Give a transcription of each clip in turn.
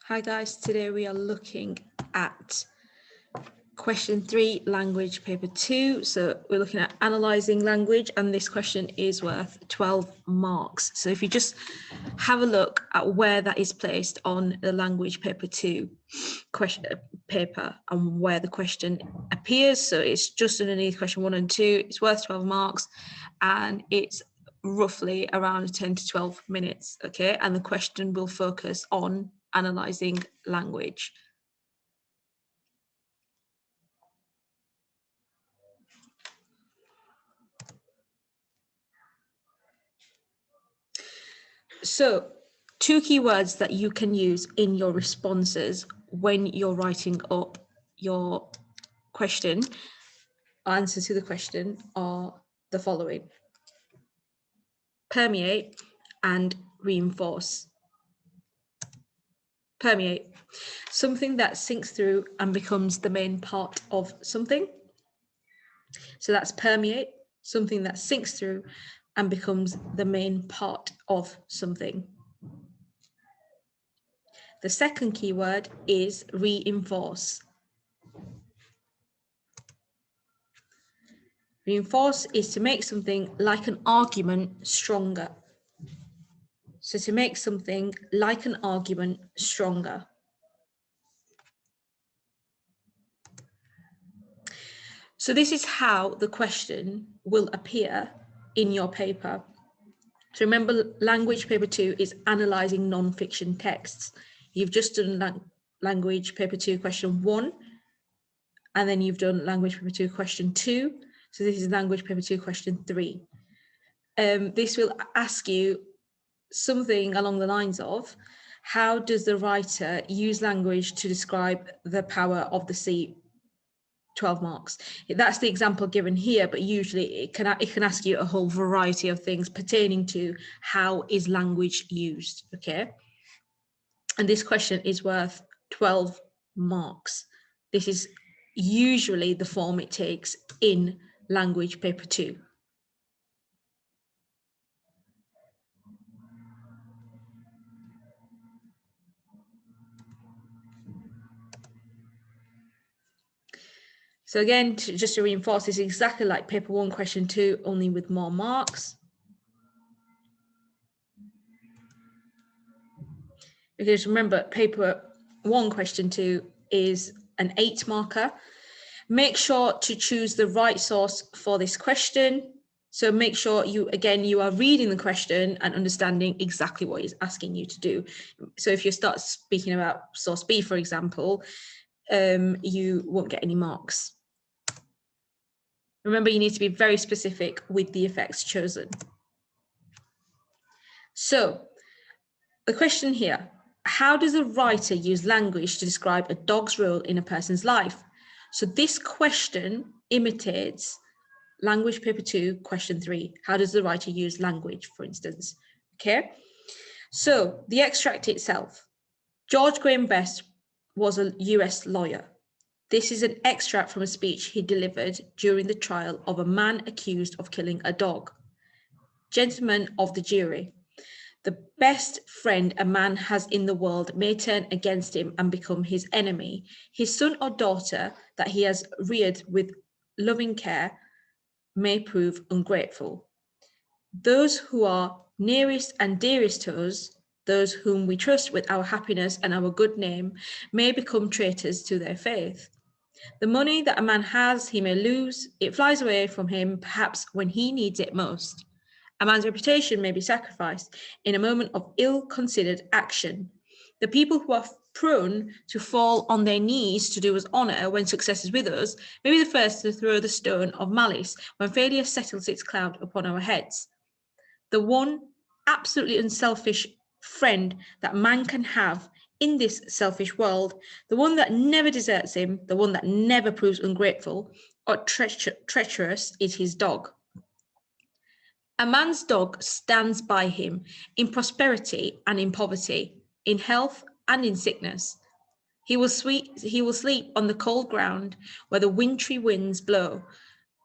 Hi guys, today we are looking at question 3, language paper 2. So we're looking at analysing language, and this question is worth 12 marks. So if you just have a look at where that is placed on the language paper 2 question paper and where the question appears. So it's just underneath question 1 and 2. It's worth 12 marks and it's roughly around 10 to 12 minutes. Okay, and the question will focus on analysing language. So, two keywords that you can use in your responses when you're writing up your question, answer to the question, are the following: permeate and reinforce. Permeate, something that sinks through and becomes the main part of something. So that's permeate, something that sinks through and becomes the main part of something. The second keyword is reinforce. Reinforce is to make something like an argument stronger. So to make something like an argument stronger. So this is how the question will appear in your paper. So remember, language paper 2 is analysing non-fiction texts. You've just done language paper 2 question 1, and then you've done language paper 2 question 2. So this is language paper 2 question 3. This will ask you something along the lines of, how does the writer use language to describe the power of the sea? 12 marks. That's the example given here, but usually it can ask you a whole variety of things pertaining to how is language used, okay? And this question is worth 12 marks. This is usually the form it takes in language paper 2. So again, just to reinforce, this is exactly like paper 1 question 2, only with more marks. Because remember, paper 1 question 2 is an 8 marker. Make sure to choose the right source for this question. So make sure you are reading the question and understanding exactly what it's asking you to do. So if you start speaking about source B, for example, you won't get any marks. Remember, you need to be very specific with the effects chosen. So the question here, how does a writer use language to describe a dog's role in a person's life? So this question imitates language paper 2, question 3. How does the writer use language, for instance? Okay, so the extract itself. George Graham Best was a US lawyer. This is an extract from a speech he delivered during the trial of a man accused of killing a dog. Gentlemen of the jury, the best friend a man has in the world may turn against him and become his enemy. His son or daughter that he has reared with loving care may prove ungrateful. Those who are nearest and dearest to us, those whom we trust with our happiness and our good name, may become traitors to their faith. The money that a man has, he may lose. It flies away from him, perhaps when he needs it most. A man's reputation may be sacrificed in a moment of ill-considered action. The people who are prone to fall on their knees to do us honour when success is with us may be the first to throw the stone of malice when failure settles its cloud upon our heads. The one absolutely unselfish friend that man can have in this selfish world, the one that never deserts him, the one that never proves ungrateful or treacherous, is his dog. A man's dog stands by him in prosperity and in poverty, in health and in sickness. He will sleep on the cold ground where the wintry winds blow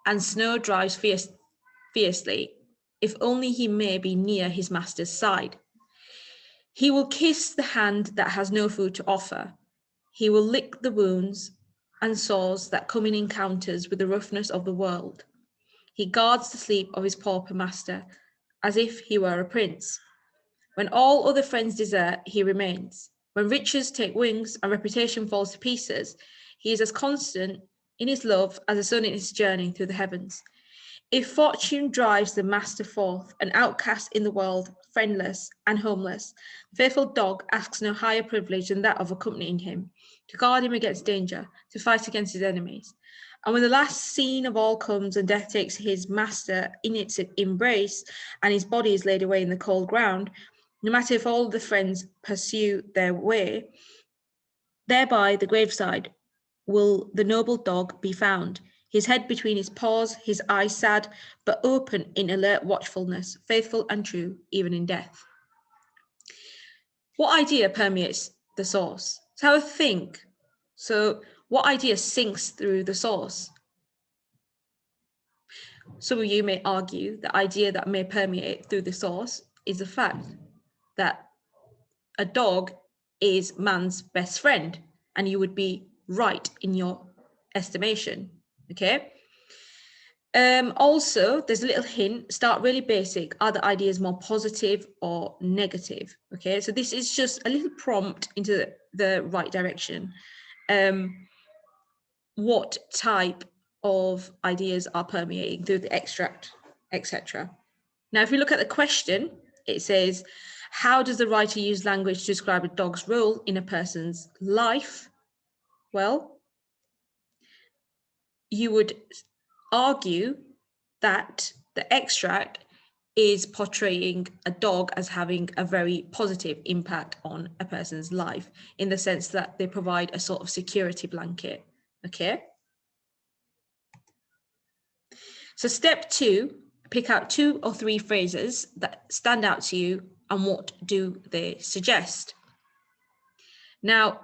and snow drives fiercely, if only he may be near his master's side. He will kiss the hand that has no food to offer. He will lick the wounds and sores that come in encounters with the roughness of the world. He guards the sleep of his pauper master as if he were a prince. When all other friends desert, he remains. When riches take wings and reputation falls to pieces, he is as constant in his love as the sun in its journey through the heavens. If fortune drives the master forth, an outcast in the world, friendless and homeless, the faithful dog asks no higher privilege than that of accompanying him, to guard him against danger, to fight against his enemies. And when the last scene of all comes and death takes his master in its embrace and his body is laid away in the cold ground, no matter if all the friends pursue their way, thereby the graveside will the noble dog be found, his head between his paws, his eyes sad, but open in alert watchfulness, faithful and true, even in death. What idea permeates the source? So have a think. So what idea sinks through the source? Some of you may argue the idea that may permeate through the source is the fact that a dog is man's best friend, and you would be right in your estimation, okay? Also, there's a little hint, start really basic. Are the ideas more positive or negative? Okay, so this is just a little prompt into the right direction. What type of ideas are permeating through the extract, etc. Now, if we look at the question, it says, how does the writer use language to describe a dog's role in a person's life? Well, you would argue that the extract is portraying a dog as having a very positive impact on a person's life, in the sense that they provide a sort of security blanket, okay? So step 2, pick out 2 or 3 phrases that stand out to you and what do they suggest. Now,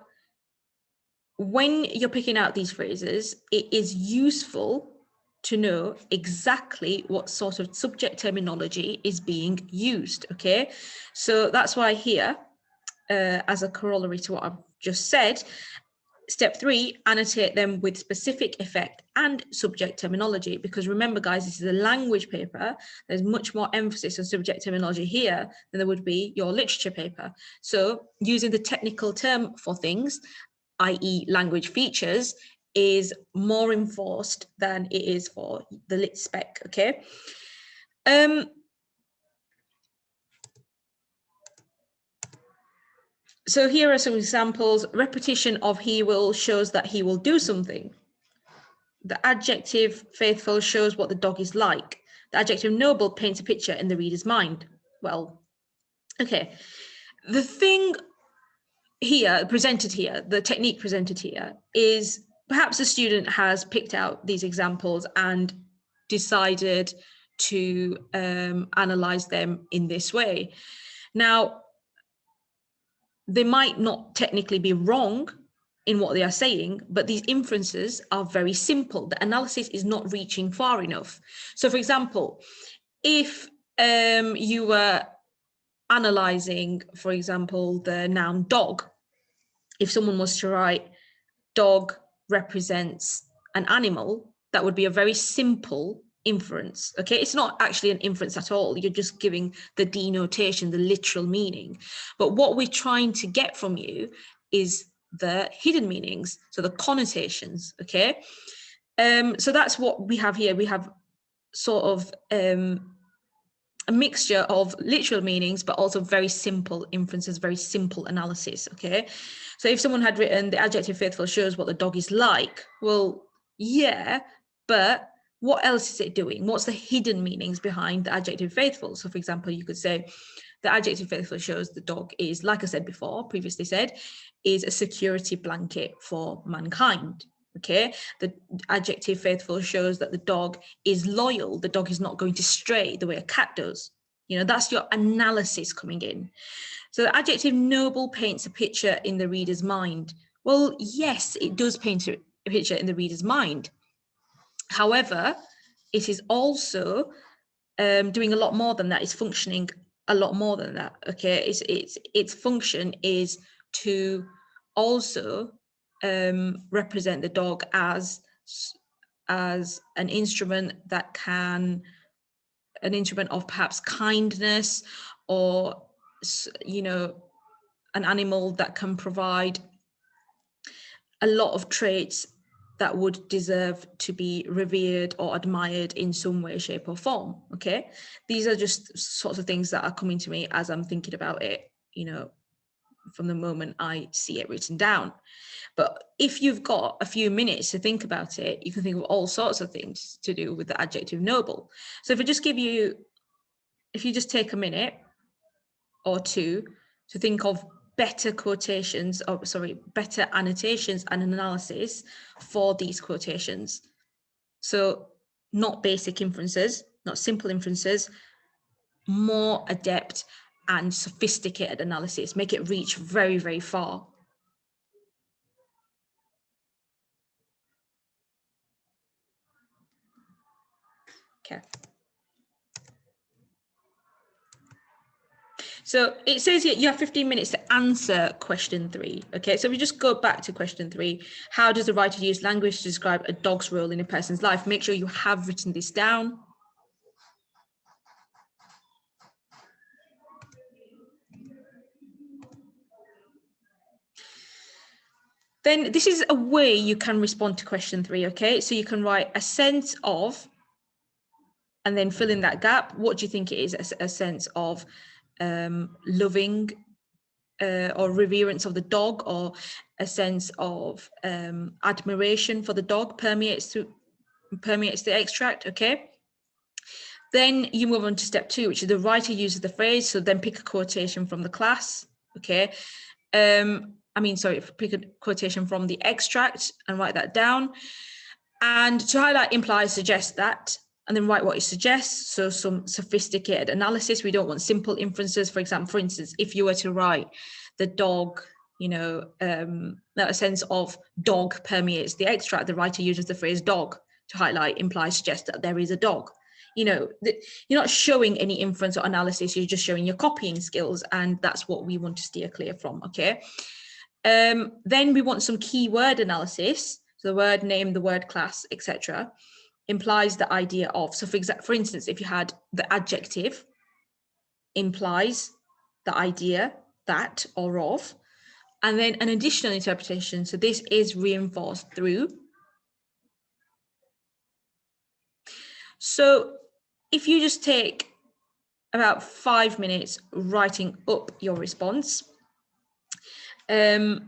when you're picking out these phrases, it is useful to know exactly what sort of subject terminology is being used, okay? So that's why here, as a corollary to what I've just said, step 3, annotate them with specific effect and subject terminology, because remember guys, this is a language paper. There's much more emphasis on subject terminology here than there would be your literature paper. So using the technical term for things, i.e. language features, is more enforced than it is for the lit spec, okay? So here are some examples. Repetition of he will shows that he will do something. The adjective faithful shows what the dog is like. The adjective noble paints a picture in the reader's mind. Well, okay. The thing here, presented here, the technique presented here is perhaps a student has picked out these examples and decided to analyze them in this way. Now, they might not technically be wrong in what they are saying, but these inferences are very simple. The analysis is not reaching far enough. So for example, if you were analyzing, for example, the noun dog, if someone was to write dog represents an animal, that would be a very simple inference, okay? It's not actually an inference at all. You're just giving the denotation, the literal meaning. But what we're trying to get from you is the hidden meanings, so the connotations, okay? So that's what we have here. We have sort of a mixture of literal meanings, but also very simple inferences, very simple analysis, okay? So if someone had written the adjective faithful shows what the dog is like, well, yeah, but what else is it doing? What's the hidden meanings behind the adjective faithful? So for example, you could say the adjective faithful shows the dog is, like I said before, previously said, is a security blanket for mankind. Okay, the adjective faithful shows that the dog is loyal. The dog is not going to stray the way a cat does. You know, that's your analysis coming in. So the adjective noble paints a picture in the reader's mind. Well, yes, it does paint a picture in the reader's mind. However, it is also doing a lot more than that. It's functioning a lot more than that. Okay, its function is to also represent the dog as an instrument that can, an instrument of perhaps kindness, or you know, an animal that can provide a lot of traits that would deserve to be revered or admired in some way, shape, or form. Okay, these are just sorts of things that are coming to me as I'm thinking about it, you know, from the moment I see it written down. But if you've got a few minutes to think about it, you can think of all sorts of things to do with the adjective noble. So if you just take a minute or two to think of better quotations, or better annotations and analysis for these quotations. So not basic inferences, not simple inferences, more adept and sophisticated analysis, make it reach very, very far. Okay. So it says here you have 15 minutes to answer question 3. Okay, so we just go back to question 3. How does the writer use language to describe a dog's role in a person's life? Make sure you have written this down. Then this is a way you can respond to question 3. Okay, so you can write a sense of, and then fill in that gap. What do you think it is? A sense of loving or reverence of the dog, or a sense of admiration for the dog permeates the extract. Okay, then you move on to step 2, which is the writer uses the phrase. So then pick a quotation from the class. Okay, pick a quotation from the extract and write that down, and to highlight, imply, suggest that, and then write what it suggests. So some sophisticated analysis. We don't want simple inferences. For instance, if you were to write the dog, you know, a sense of dog permeates the extract, the writer uses the phrase dog to highlight, imply, suggest that there is a dog. You know, you're not showing any inference or analysis, you're just showing your copying skills, and that's what we want to steer clear from. Okay, then we want some keyword analysis. So the word name, the word class, etc., implies the idea of. So for instance, if you had the adjective, implies the idea that or of, and then an additional interpretation. So this is reinforced through. So if you just take about 5 minutes writing up your response, and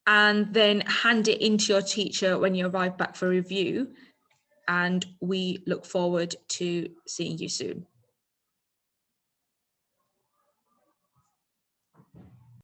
then hand it into your teacher when you arrive back for review, and we look forward to seeing you soon.